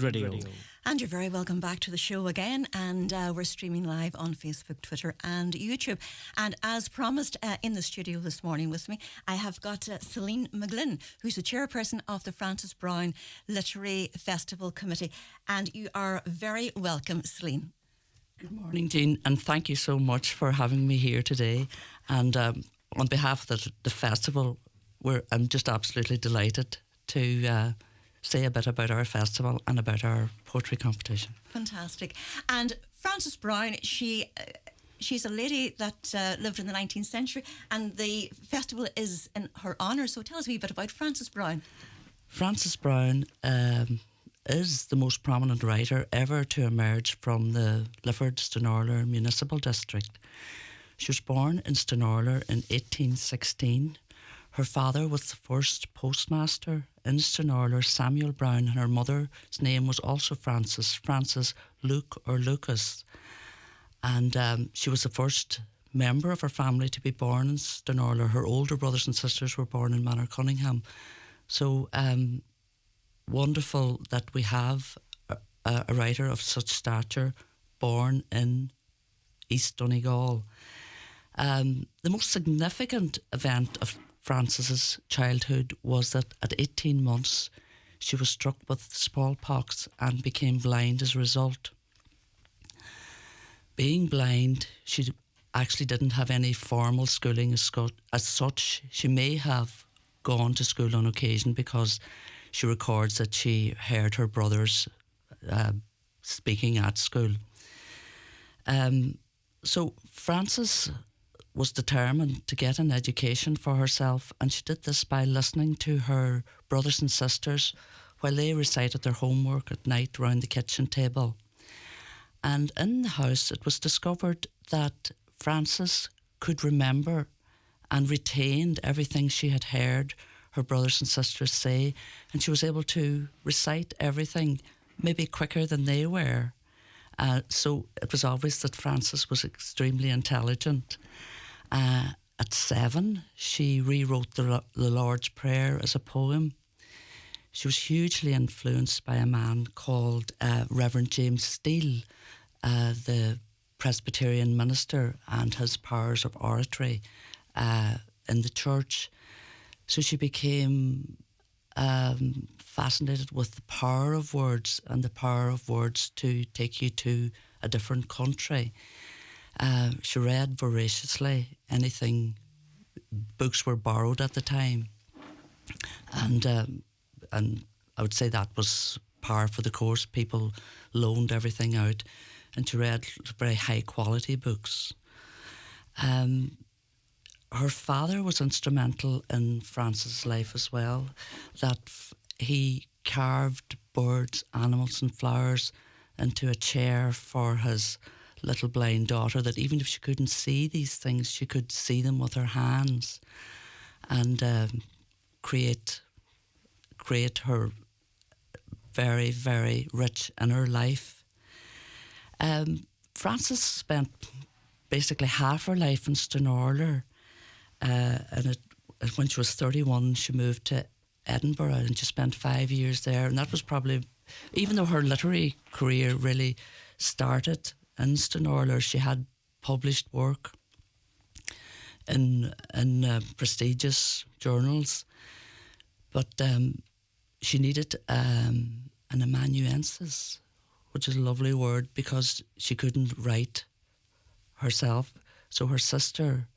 Radio. And you're very welcome back to the show again. And we're streaming live on Facebook, Twitter, and YouTube. And as promised, in the studio this morning with me, I have got Celine McGlynn, who's the chairperson of the Frances Browne Literary Festival Committee. And you are very welcome, Celine. Good morning, Jean, and thank you so much for having me here today. And on behalf of the festival, I'm just absolutely delighted to say a bit about our festival and about our poetry competition. Fantastic. And Frances Browne, she's a lady that lived in the 19th century, and the festival is in her honour. So tell us a wee bit about Frances Browne. Frances Browne is the most prominent writer ever to emerge from the Lifford-Stranorlar Municipal District. She was born in Stranorlar in 1816. Her father was the first postmaster in Stranorlar, Samuel Browne, and her mother's name was also Frances Luke or Lucas. And she was the first member of her family to be born in Stranorlar. Her older brothers and sisters were born in Manor Cunningham. So wonderful that we have a writer of such stature born in East Donegal. The most significant event of Frances's childhood was that at 18 months she was struck with smallpox and became blind as a result. Being blind, she actually didn't have any formal schooling as such. She may have gone to school on occasion because she records that she heard her brothers speaking at school. So Frances was determined to get an education for herself, and she did this by listening to her brothers and sisters while they recited their homework at night round the kitchen table. And in the house it was discovered that Frances could remember and retained everything she had heard her brothers and sisters say, and she was able to recite everything maybe quicker than they were. So it was obvious that Frances was extremely intelligent. At 7, she rewrote the Lord's Prayer as a poem. She was hugely influenced by a man called Reverend James Steele, the Presbyterian minister, and his powers of oratory in the church. So she became fascinated with the power of words and the power of words to take you to a different country. She read voraciously anything. Books were borrowed at the time, and I would say that was par for the course. People loaned everything out, and she read very high quality books. Her father was instrumental in Frances' life as well, that he carved birds, animals and flowers into a chair for his little blind daughter, that even if she couldn't see these things, she could see them with her hands and create her very, very rich inner life. Frances spent basically half her life in Stranorlar, and when she was 31 she moved to Edinburgh and she spent 5 years there, and that was probably, even though her literary career really started in Stranorlar, she had published work in prestigious journals, but she needed an amanuensis, which is a lovely word, because she couldn't write herself. So her sister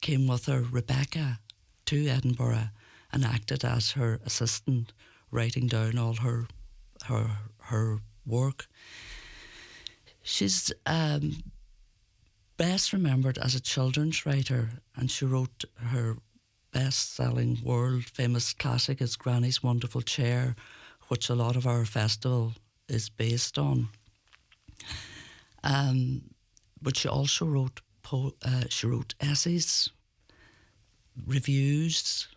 came with her, Rebecca, to Edinburgh and acted as her assistant, writing down all her work. She's best remembered as a children's writer, and she wrote her best-selling, world-famous classic is Granny's Wonderful Chair, which a lot of our festival is based on. But she also wrote essays, reviews,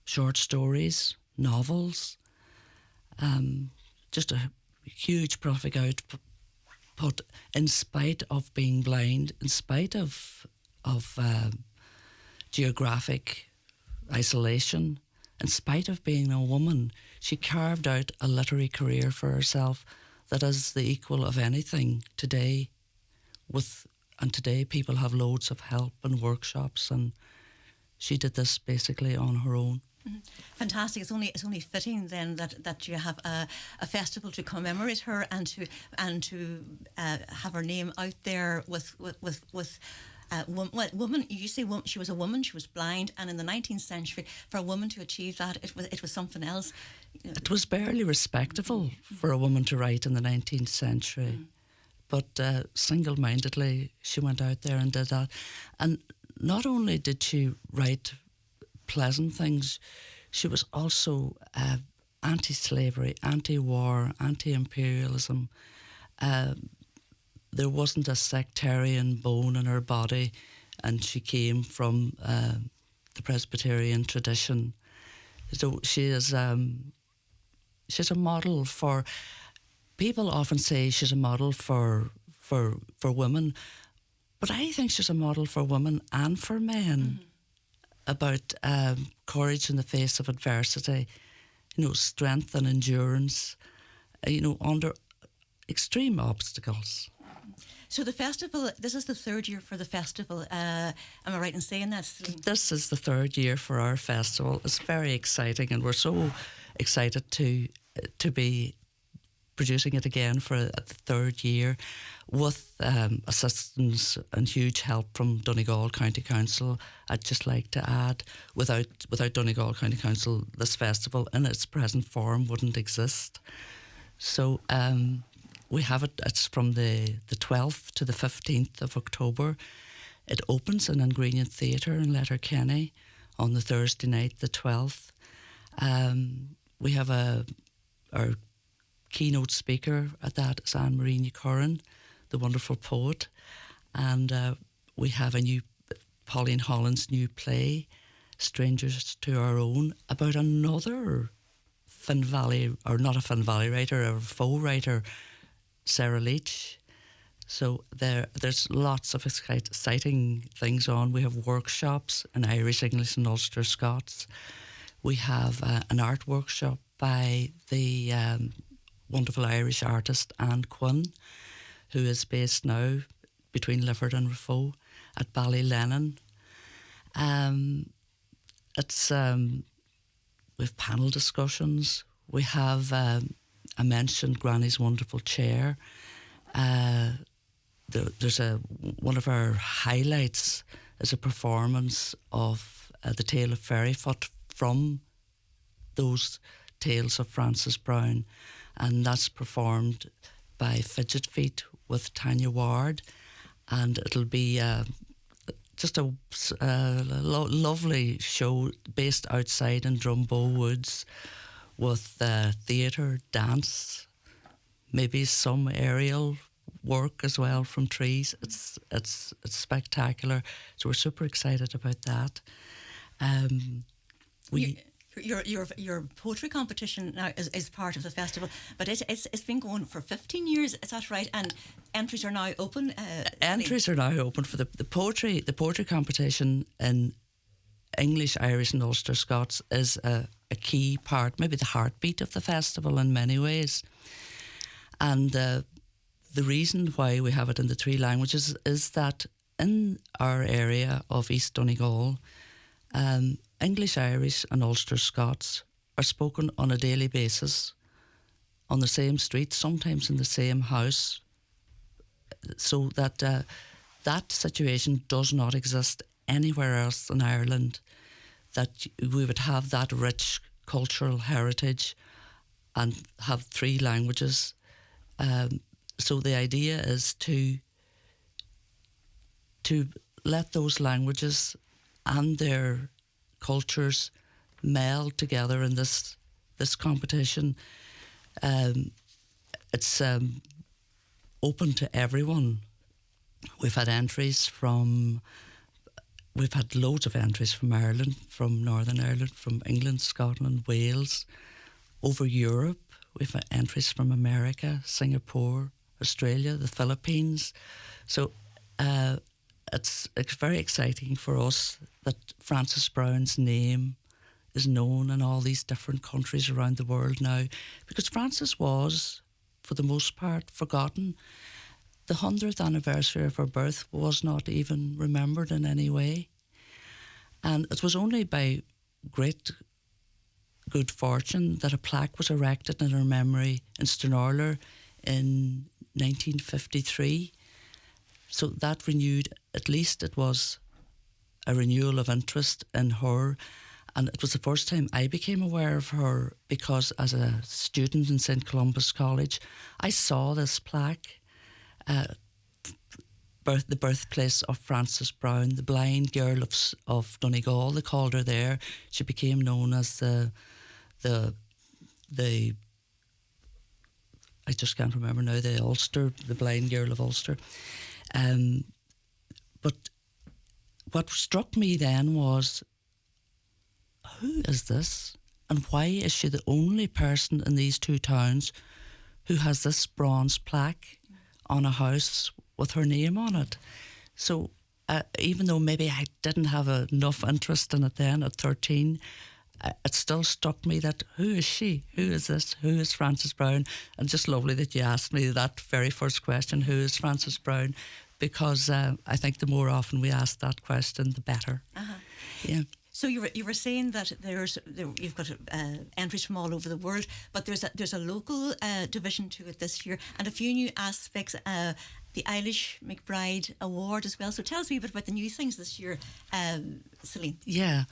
short stories, novels, just a huge prolific output. In spite of being blind, in spite of geographic isolation, in spite of being a woman, she carved out a literary career for herself that is the equal of anything today. And today people have loads of help and workshops, and she did this basically on her own. Fantastic! It's only fitting then that you have a festival to commemorate her and to have her name out there with woman. You say she was a woman. She was blind, and in the 19th century, for a woman to achieve that, it was something else. It was barely respectable for a woman to write in the 19th century, but single-mindedly she went out there and did that. And not only did she write pleasant things, she was also anti-slavery, anti-war, anti-imperialism. There wasn't a sectarian bone in her body, and she came from the Presbyterian tradition. So she's a model for. People often say she's a model for women, but I think she's a model for women and for men. About courage in the face of adversity, strength and endurance, under extreme obstacles. So the festival, this is the third year for the festival. Am I right in saying that, Celine? This is the third year for our festival. It's very exciting, and we're so excited to be producing it again for the third year, with assistance and huge help from Donegal County Council. I'd just like to add, without Donegal County Council, this festival in its present form wouldn't exist. So we have it. It's from the 12th to the 15th of October. It opens in Ingredient Theatre in Letterkenny on the Thursday night, the 12th. We have our keynote speaker at that is Anne-Marie Curran, the wonderful poet, and we have Pauline Holland's new play, Strangers to Our Own, about another Finn Valley, or not a Finn Valley writer, a faux writer, Sarah Leach. So there's lots of exciting things on. We have workshops in Irish, English and Ulster Scots. We have an art workshop by the wonderful Irish artist Anne Quinn, who is based now between Lifford and Raphoe at Ballylennon. We have panel discussions. We have, I mentioned Granny's Wonderful Chair. There's one of our highlights is a performance of The Tale of Fairyfoot from those tales of Frances Browne, and that's performed by Fidget Feet with Tanya Ward, and it'll be just a lovely show based outside in Drumbow Woods, with theatre, dance, maybe some aerial work as well from trees. It's spectacular. So we're super excited about that. Your poetry competition now is part of the festival, but it's been going for 15 years. Is that right? And entries are now open. Entries are now open for the poetry competition in English, Irish, and Ulster Scots is a key part, maybe the heartbeat of the festival in many ways. And the reason why we have it in the three languages is that in our area of East Donegal, English, Irish and Ulster Scots are spoken on a daily basis on the same street, sometimes in the same house, so that that situation does not exist anywhere else in Ireland, that we would have that rich cultural heritage and have three languages. So the idea is to let those languages and their cultures meld together in this competition. It's open to everyone. We've had loads of entries from Ireland, from Northern Ireland, from England, Scotland, Wales, over Europe. We've had entries from America, Singapore, Australia, the Philippines. So it's very exciting for us that Frances Browne's name is known in all these different countries around the world now, because Frances was, for the most part, forgotten. The 100th anniversary of her birth was not even remembered in any way. And it was only by great good fortune that a plaque was erected in her memory in Stranorlar in 1953. So that renewed, at least it was a renewal of interest in her. And it was the first time I became aware of her, because as a student in St. Columba's College, I saw this plaque, the birthplace of Frances Browne, the blind girl of Donegal. They called her there. She became known as the I just can't remember now, the Ulster, the blind girl of Ulster. But what struck me then was, who is this? And why is she the only person in these two towns who has this bronze plaque on a house with her name on it? So even though maybe I didn't have enough interest in it then at 13, it still struck me that who is she? Who is this? Who is Frances Browne? And just lovely that you asked me that very first question, who is Frances Browne? Because I think the more often we ask that question, the better. Uh-huh. Yeah. So you were saying that you've got entries from all over the world, but there's a local division to it this year, and a few new aspects. The Eilish McBride Award as well. So tell us a wee bit about the new things this year, Celine. Yeah.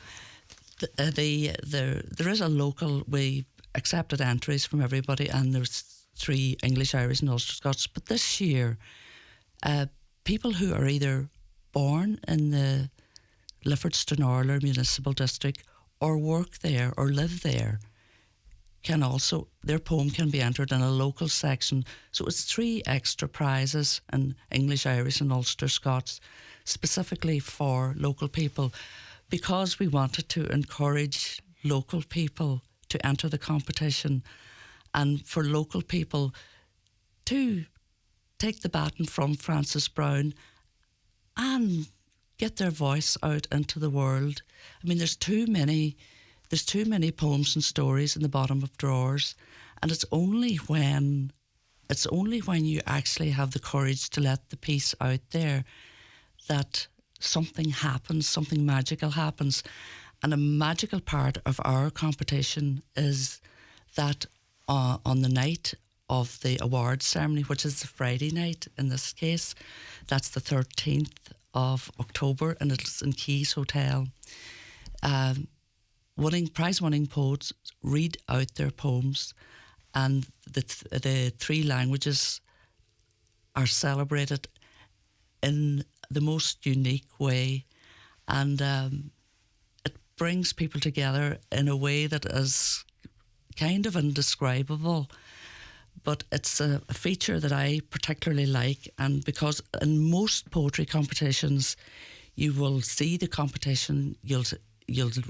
There is a local, we accepted entries from everybody, and there's 3 English, Irish and Ulster Scots. But this year, people who are either born in the Lifford Stranorlar Municipal District or work there or live there can also, their poem can be entered in a local section. So it's 3 extra prizes in English, Irish and Ulster Scots, specifically for local people, because we wanted to encourage local people to enter the competition, and for local people to take the baton from Frances Browne and get their voice out into the world. I mean, there's too many poems and stories in the bottom of drawers, and it's only when you actually have the courage to let the piece out there that something happens, something magical happens. And a magical part of our competition is that on the night of the awards ceremony, which is the Friday night in this case, that's the 13th of October, and it's in Keys Hotel. Prize-winning poets read out their poems, and the 3 languages are celebrated in the most unique way, and it brings people together in a way that is kind of indescribable. But it's a feature that I particularly like, and because in most poetry competitions you will see the competition, you'll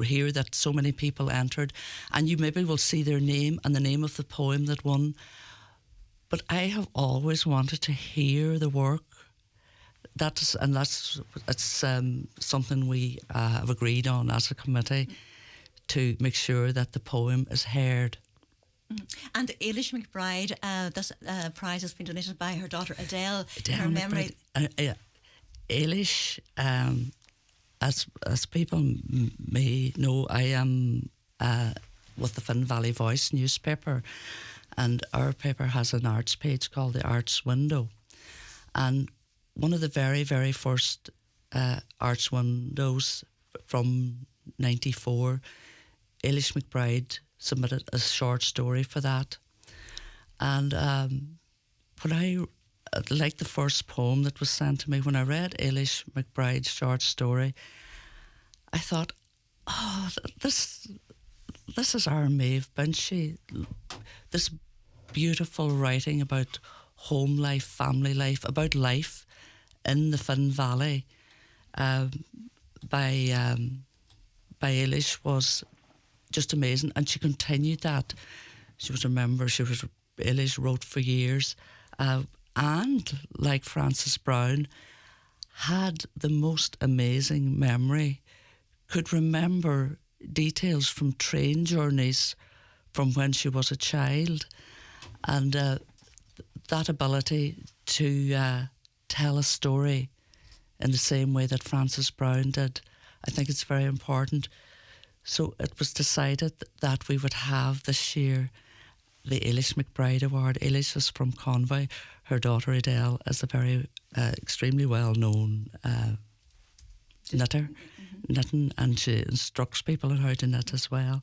hear that so many people entered, and you maybe will see their name and the name of the poem that won. But I have always wanted to hear the work. It's something we have agreed on as a committee, to make sure that the poem is heard. And Eilish McBride, this prize has been donated by her daughter Adele in her memory. Eilish, as people may know, I am with the Finn Valley Voice newspaper, and our paper has an arts page called the Arts Window. And one of the very, very first arts windows from 94, Eilish McBride submitted a short story for that. And when I, like the first poem that was sent to me, when I read Eilish McBride's short story, I thought, oh, this is our Maeve Binchy. This beautiful writing about home life, family life, about life in the Finn Valley by Eilish was just amazing. And she continued that. Eilish wrote for years, and like Frances Browne, had the most amazing memory, could remember details from train journeys from when she was a child. And that ability to tell a story in the same way that Frances Browne did, I think it's very important. So it was decided that we would have this year the Eilish McBride Award. Eilish is from Convoy. Her daughter Adele is a very extremely well-known knitter, knitting, and she instructs people on how to knit as well.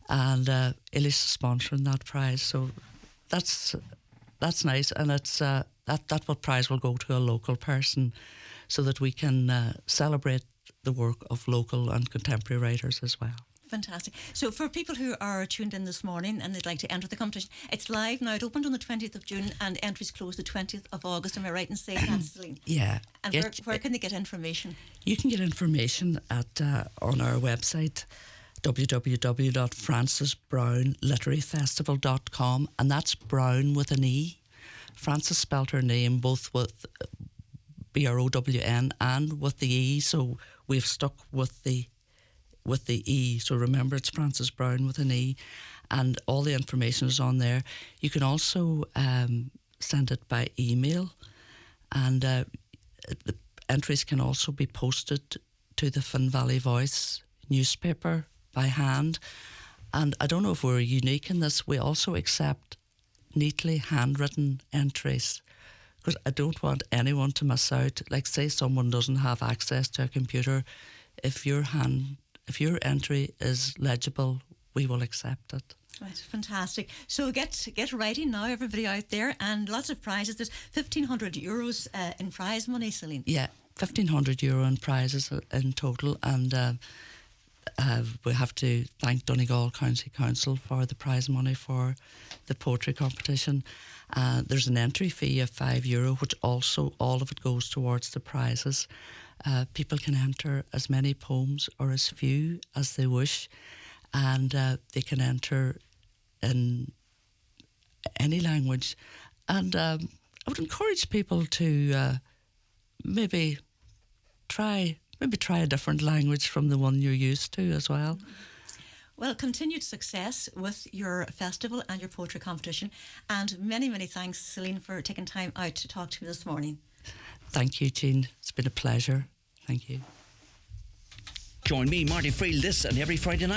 And Eilish is sponsoring that prize, so that's nice. And it's that what prize will go to a local person, so that we can celebrate the work of local and contemporary writers as well. Fantastic. So for people who are tuned in this morning and they'd like to enter the competition, it's live now. It opened on the 20th of June and entries close the 20th of August. Am I right in saying that, Celine? Yeah. And where can they get information? You can get information at on our website, www.francesbrowneliteraryfestival.com, and that's Brown with an E. Frances spelled her name both with BROWN and with the E, so we've stuck with the E. So remember, it's Frances Browne with an E, and all the information is on there. You can also send it by email, and the entries can also be posted to the Finn Valley Voice newspaper by hand. And I don't know if we're unique in this, we also accept neatly handwritten entries, because I don't want anyone to miss out. Like, say someone doesn't have access to a computer, if your entry is legible, we will accept it. Right, fantastic. So get writing now, everybody out there, and lots of prizes. There's €1,500 in prize money, Celine. Yeah, €1,500 in prizes in total, and we have to thank Donegal County Council for the prize money for the poetry competition. There's an entry fee of €5, which also all of it goes towards the prizes. People can enter as many poems or as few as they wish, and they can enter in any language. And I would encourage people to maybe try a different language from the one you're used to as well. Well, continued success with your festival and your poetry competition, and many, many thanks, Celine, for taking time out to talk to me this morning. Thank you, Jean. It's been a pleasure. Thank you. Join me, Marty Friel, this and every Friday night